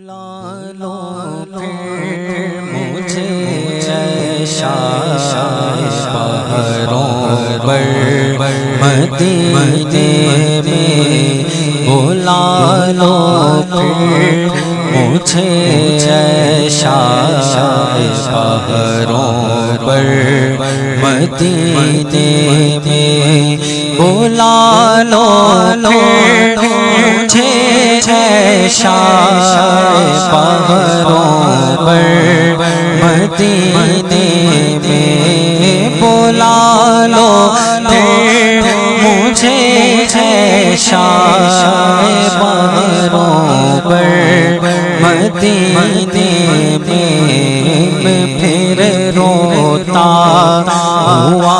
بلا لو پھر مجھے پہاڑوں پر مدینے میں بلا لو پھر مجھے پہاڑوں پر مدینے میں بلا لو پھر مجھے پہاڑوں پر مدینے میں بلا لو پھر مجھے پہاڑوں پر مدینے میں میں پھر روتا ہوا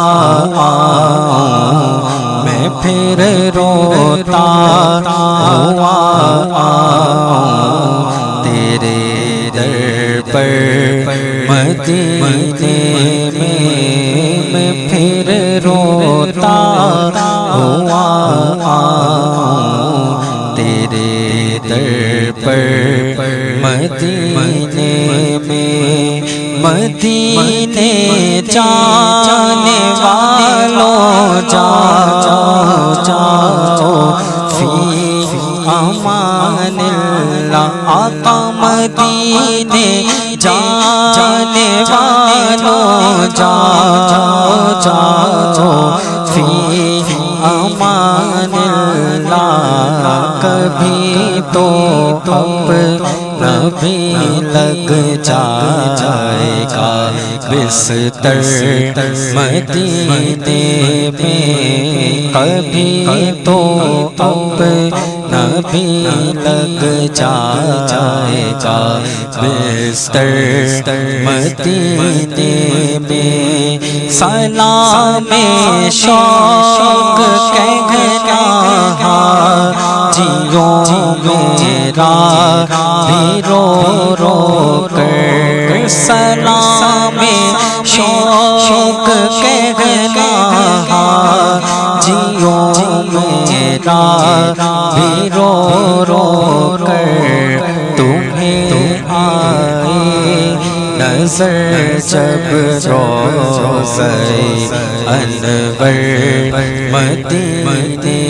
آؤں میں پھر روتا ہوا آؤں تیرے در پر مدینے میں میں پھر روتا ہوا آؤں تیرے در پر مدینے میں مدینے جانے والوں جاؤ فی امان اللہ آقا مدینے جانے والوں جاؤ فی امان اللہ کبھی تو اپنا بھی لگ جائے گا بستر مدینے میں کبھی تو اپنا بھی لگ جائے گا بستر مدینے میں سلام شوق کہنا جیو میرا بھی رو رو کر سلام شوق کہنا جیو میرا بھی رو رو کر تمہیں آئے نظر جب روضہ انور مدینے